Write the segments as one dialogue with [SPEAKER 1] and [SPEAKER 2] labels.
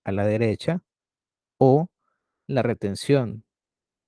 [SPEAKER 1] a la derecha, o la retención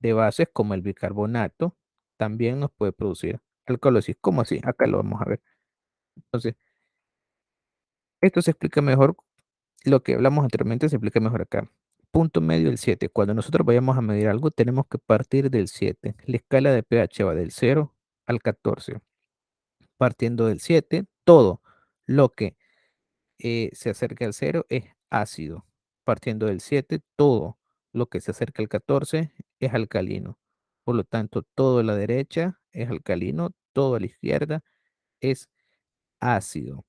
[SPEAKER 1] de bases como el bicarbonato también nos puede producir alcalosis. ¿Cómo así? Acá lo vamos a ver. Entonces, esto se explica mejor, lo que hablamos anteriormente se explica mejor acá. Punto medio el 7. Cuando nosotros vayamos a medir algo, tenemos que partir del 7. La escala de pH va del 0 al 14. Partiendo del 7, todo lo que se acerca al 0 es ácido. Partiendo del 7, todo lo que se acerca al 14 es alcalino. Por lo tanto, todo a la derecha es alcalino, todo a la izquierda es ácido.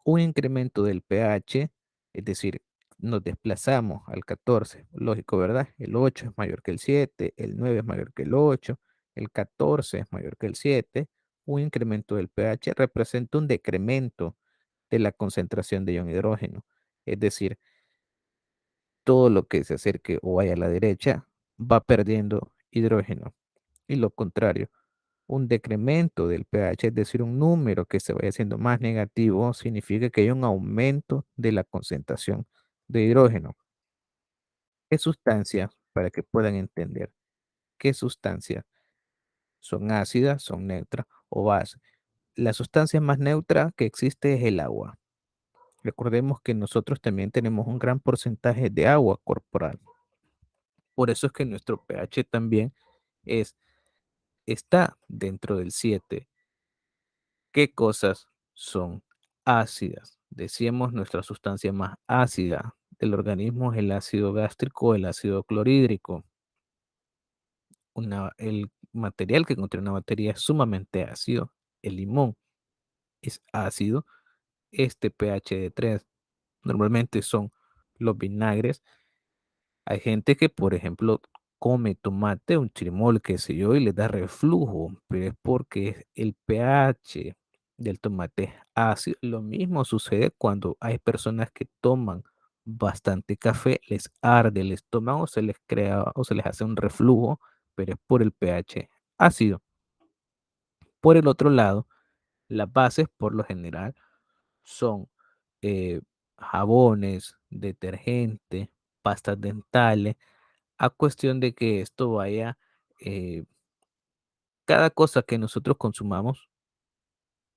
[SPEAKER 1] Un incremento del pH, es decir, nos desplazamos al 14, lógico, ¿verdad? El 8 es mayor que el 7, el 9 es mayor que el 8, el 14 es mayor que el 7. Un incremento del pH representa un decremento de la concentración de ion hidrógeno. Es decir, todo lo que se acerque o vaya a la derecha va perdiendo hidrógeno. Y lo contrario, un decremento del pH, es decir, un número que se vaya haciendo más negativo, significa que hay un aumento de la concentración de hidrógeno. ¿Qué sustancias, para que puedan entender, qué sustancias son ácidas, son neutras o bases? La sustancia más neutra que existe es el agua. Recordemos que nosotros también tenemos un gran porcentaje de agua corporal. Por eso es que nuestro pH también es, está dentro del 7. ¿Qué cosas son ácidas? Decíamos, nuestra sustancia más ácida del organismo es el ácido gástrico o el ácido clorhídrico. El material que contiene una batería es sumamente ácido. El limón es ácido. Este pH de 3 normalmente son los vinagres. Hay gente que, por ejemplo, come tomate, un chirimol, qué sé yo, y le da reflujo, pero es porque el pH del tomate es ácido. Lo mismo sucede cuando hay personas que toman bastante café, les arde el estómago, se les crea o se les hace un reflujo, pero es por el pH ácido. Por el otro lado, las bases por lo general son eh, jabones, detergentes, pastas dentales, a cuestión de que esto vaya, eh, cada cosa que nosotros consumamos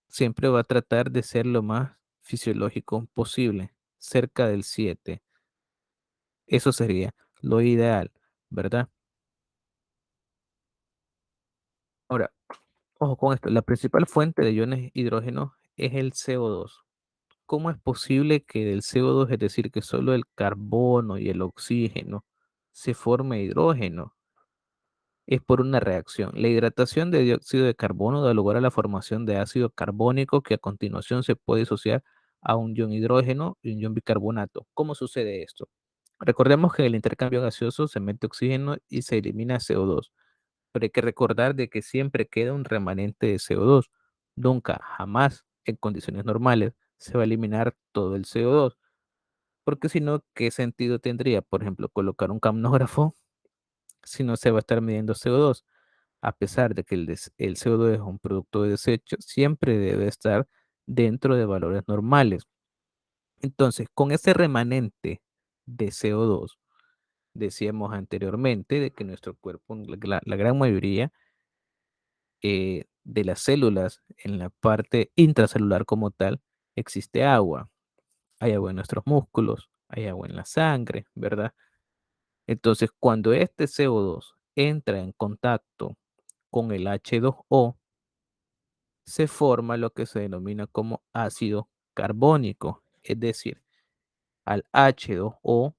[SPEAKER 1] siempre va a tratar de ser lo más fisiológico posible, cerca del 7. Eso sería lo ideal, ¿verdad? Ahora, ojo con esto, la principal fuente de iones hidrógeno es el CO2. ¿Cómo es posible que del CO2, es decir, que solo el carbono y el oxígeno, se forme hidrógeno? Es por una reacción. La hidratación de dióxido de carbono da lugar a la formación de ácido carbónico que a continuación se puede asociar a un ion hidrógeno y un ion bicarbonato. ¿Cómo sucede esto? Recordemos que en el intercambio gaseoso se mete oxígeno y se elimina CO2, pero hay que recordar de que siempre queda un remanente de CO2. Nunca, jamás, en condiciones normales, se va a eliminar todo el CO2, porque si no, ¿qué sentido tendría, por ejemplo, colocar un camnógrafo si no se va a estar midiendo CO2? A pesar de que el CO2 es un producto de desecho, siempre debe estar dentro de valores normales. Entonces, con ese remanente de CO2, decíamos anteriormente de que nuestro cuerpo, la gran mayoría de las células en la parte intracelular como tal, existe agua. Hay agua en nuestros músculos, hay agua en la sangre, ¿verdad? Entonces, cuando este CO2 entra en contacto con el H2O, se forma lo que se denomina como ácido carbónico. Es decir, al H2O,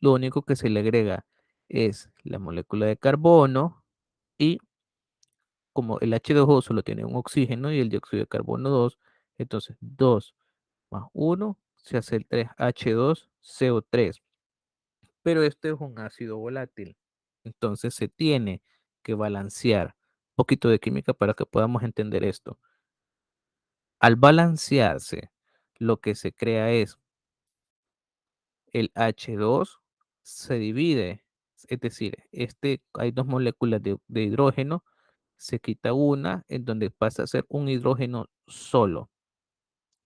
[SPEAKER 1] lo único que se le agrega es la molécula de carbono y como el H2O solo tiene un oxígeno y el dióxido de carbono 2, entonces 2 más 1 se hace el 3H2CO3. Pero este es un ácido volátil. Entonces se tiene que balancear un poquito de química para que podamos entender esto. Al balancearse, lo que se crea es el H2 se divide, es decir, hay dos moléculas de hidrógeno, se quita una en donde pasa a ser un hidrógeno solo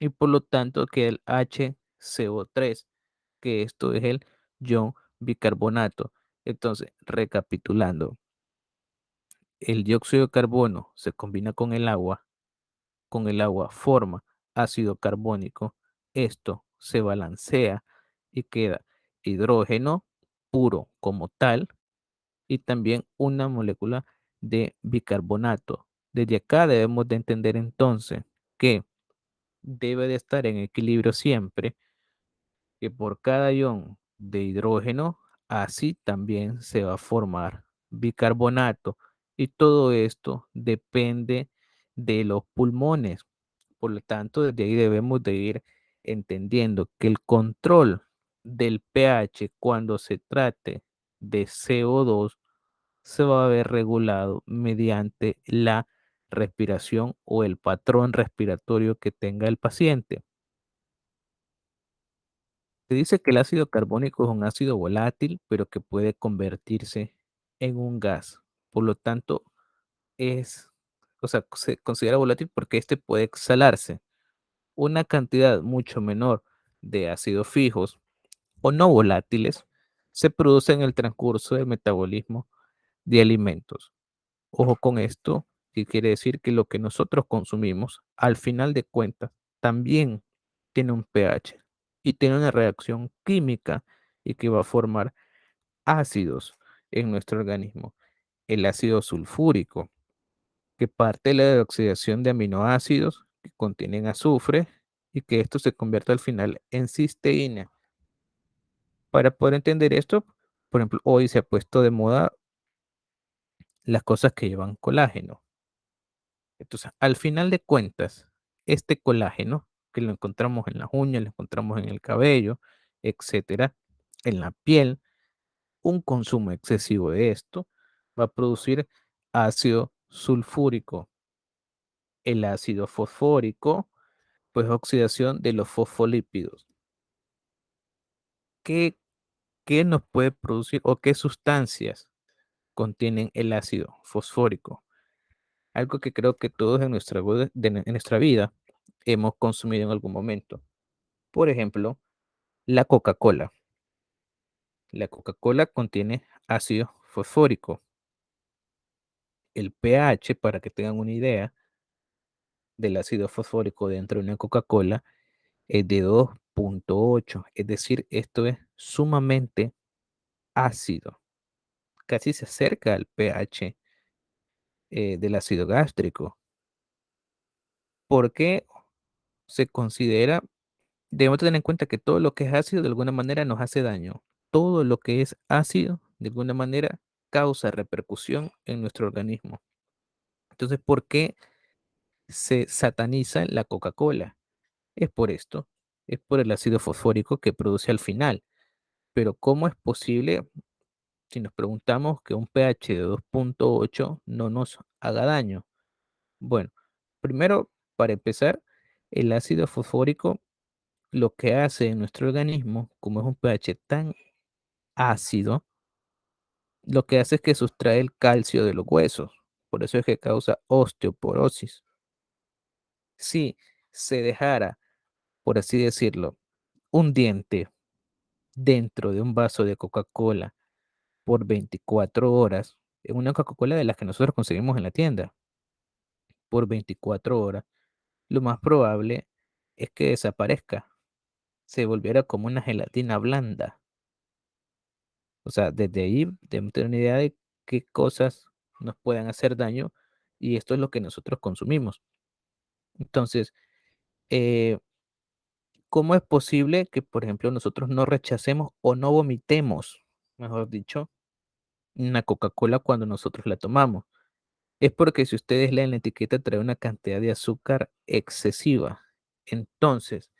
[SPEAKER 1] y por lo tanto queda el HCO3. que esto es el ion bicarbonato. Entonces, recapitulando, el dióxido de carbono se combina con el agua forma ácido carbónico, esto se balancea y queda hidrógeno puro como tal y también una molécula de bicarbonato. Desde acá debemos de entender entonces que debe de estar en equilibrio siempre, que por cada ion de hidrógeno, así también se va a formar bicarbonato. Y todo esto depende de los pulmones. Por lo tanto, desde ahí debemos de ir entendiendo que el control del pH cuando se trate de CO2 se va a ver regulado mediante la respiración o el patrón respiratorio que tenga el paciente. Se dice que el ácido carbónico es un ácido volátil, pero que puede convertirse en un gas. Por lo tanto, es, o sea, se considera volátil porque este puede exhalarse. Una cantidad mucho menor de ácidos fijos o no volátiles se produce en el transcurso del metabolismo de alimentos. Ojo con esto, que quiere decir que lo que nosotros consumimos, al final de cuentas, también tiene un pH y tiene una reacción química y que va a formar ácidos en nuestro organismo. El ácido sulfúrico, que parte de la oxidación de aminoácidos que contienen azufre y que esto se convierte al final en cisteína. Para poder entender esto, por ejemplo, hoy se ha puesto de moda las cosas que llevan colágeno. Entonces, al final de cuentas, este colágeno, que lo encontramos en las uñas, lo encontramos en el cabello, etcétera, en la piel, un consumo excesivo de esto va a producir ácido sulfúrico. El ácido fosfórico, pues oxidación de los fosfolípidos. ¿Qué, qué nos puede producir o qué sustancias contienen el ácido fosfórico? Algo que creo que todos en en nuestra vida hemos consumido en algún momento. Por ejemplo, la Coca-Cola. La Coca-Cola contiene ácido fosfórico. El pH, para que tengan una idea del ácido fosfórico dentro de una Coca-Cola, es de 2,8. Es decir, esto es sumamente ácido. Casi se acerca al pH del ácido gástrico. ¿Por qué se considera? Debemos tener en cuenta que todo lo que es ácido de alguna manera nos hace daño. Todo lo que es ácido de alguna manera causa repercusión en nuestro organismo. Entonces, ¿por qué se sataniza la Coca-Cola? Es por esto, es por el ácido fosfórico que produce al final. Pero ¿cómo es posible, si nos preguntamos, que un pH de 2,8 no nos haga daño? Bueno, primero, para empezar, el ácido fosfórico lo que hace en nuestro organismo, como es un pH tan ácido, lo que hace es que sustrae el calcio de los huesos. Por eso es que causa osteoporosis. Si se dejara, por así decirlo, un diente dentro de un vaso de Coca-Cola por 24 horas, en una Coca-Cola de las que nosotros conseguimos en la tienda, por 24 horas, lo más probable es que desaparezca, se volviera como una gelatina blanda. O sea, desde ahí debemos tener una idea de qué cosas nos pueden hacer daño y esto es lo que nosotros consumimos. Entonces, eh, ¿cómo es posible que, por ejemplo, nosotros no rechacemos o no vomitemos, mejor dicho, una Coca-Cola cuando nosotros la tomamos? Es porque si ustedes leen la etiqueta trae una cantidad de azúcar excesiva. Entonces,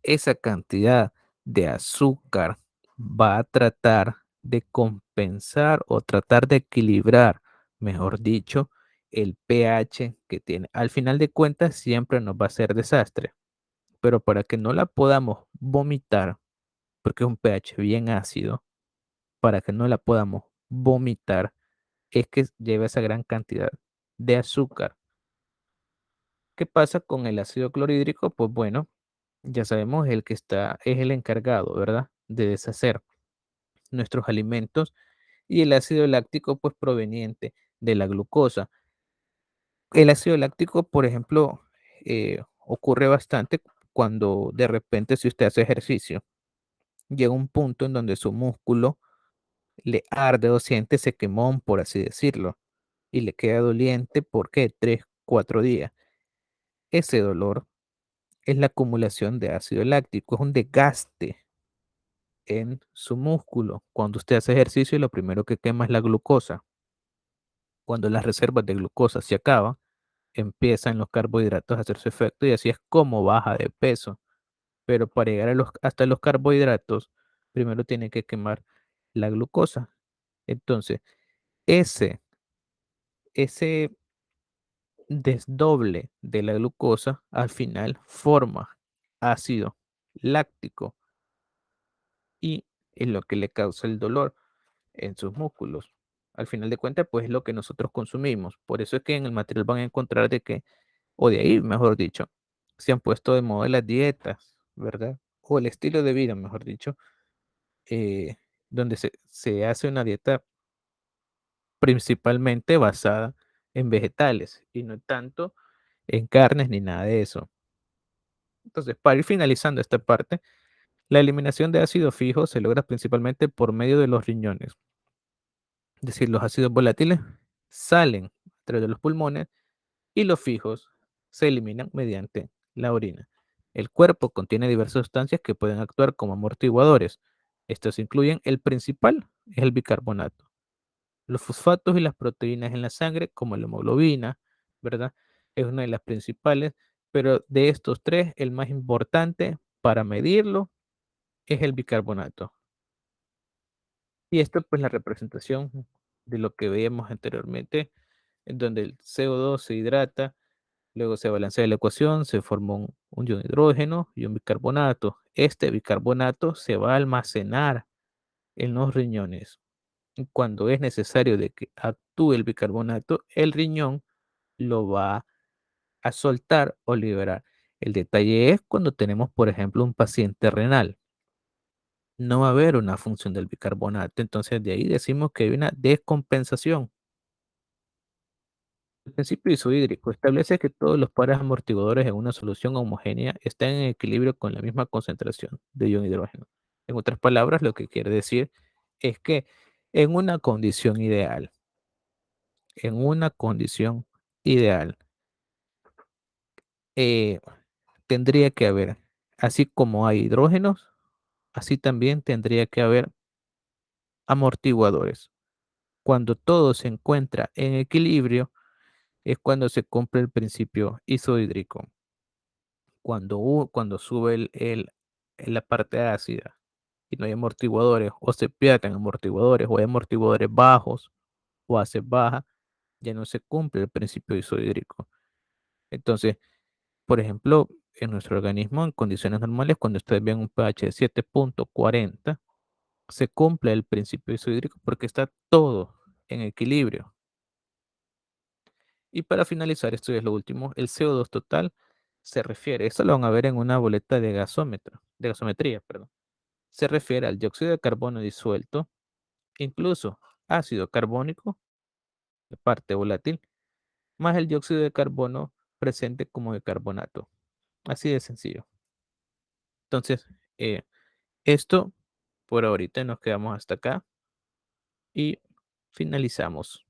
[SPEAKER 1] esa cantidad de azúcar va a tratar de compensar o tratar de equilibrar, mejor dicho, el pH que tiene. Al final de cuentas, siempre nos va a hacer desastre, pero para que no la podamos vomitar, porque es un pH bien ácido, para que no la podamos vomitar, es que lleva esa gran cantidad de azúcar. ¿Qué pasa con el ácido clorhídrico? Pues bueno, ya sabemos el que es el encargado, ¿verdad? De deshacer nuestros alimentos y el ácido láctico, pues proveniente de la glucosa. El ácido láctico, por ejemplo, ocurre bastante cuando de repente si usted hace ejercicio, llega un punto en donde su músculo le arde o siente ese quemón, por así decirlo, y le queda doliente por qué 3, 4 días. Ese dolor es la acumulación de ácido láctico, es un desgaste en su músculo. Cuando usted hace ejercicio, lo primero que quema es la glucosa. Cuando las reservas de glucosa se acaban, empiezan los carbohidratos a hacer su efecto y así es como baja de peso. Pero para llegar hasta los carbohidratos, primero tiene que quemar la glucosa. Entonces, ese, ese desdoble de la glucosa al final forma ácido láctico y es lo que le causa el dolor en sus músculos. Al final de cuentas, pues es lo que nosotros consumimos. Por eso es que en el material van a encontrar de que, o de ahí, mejor dicho, se han puesto de moda las dietas, ¿verdad? O el estilo de vida, mejor dicho, eh, donde se hace una dieta principalmente basada en vegetales y no tanto en carnes ni nada de eso. Entonces, para ir finalizando esta parte, la eliminación de ácido fijo se logra principalmente por medio de los riñones. Es decir, los ácidos volátiles salen a través de los pulmones y los fijos se eliminan mediante la orina. El cuerpo contiene diversas sustancias que pueden actuar como amortiguadores. Estos incluyen el principal, es el bicarbonato. Los fosfatos y las proteínas en la sangre, como la hemoglobina, ¿verdad? Es una de las principales, pero de estos tres, el más importante para medirlo es el bicarbonato. Y esto, pues, la representación de lo que veíamos anteriormente, en donde el CO2 se hidrata, luego se balancea la ecuación, se forma un ion hidrógeno y un bicarbonato. Este bicarbonato se va a almacenar en los riñones. Y cuando es necesario de que actúe el bicarbonato, el riñón lo va a soltar o liberar. El detalle es cuando tenemos, por ejemplo, un paciente renal. No va a haber una función del bicarbonato, entonces de ahí decimos que hay una descompensación. El principio isohídrico establece que todos los pares amortiguadores en una solución homogénea están en equilibrio con la misma concentración de ion hidrógeno. En otras palabras, lo que quiere decir es que en una condición ideal, en una condición ideal, eh, tendría que haber, así como hay hidrógenos, así también tendría que haber amortiguadores. Cuando todo se encuentra en equilibrio, es cuando se cumple el principio isohídrico. Cuando sube la parte ácida y no hay amortiguadores, o se pierden amortiguadores, o hay amortiguadores bajos, o hace baja, ya no se cumple el principio isohídrico. Entonces, por ejemplo, en nuestro organismo, en condiciones normales, cuando ustedes ven un pH de 7,40, se cumple el principio isohídrico porque está todo en equilibrio. Y para finalizar, esto es lo último, el CO2 total se refiere, esto lo van a ver en una boleta de gasómetro, de gasometría, perdón. Se refiere al dióxido de carbono disuelto, incluso ácido carbónico, de parte volátil, más el dióxido de carbono presente como bicarbonato. Así de sencillo. Entonces, esto por ahorita nos quedamos hasta acá y finalizamos.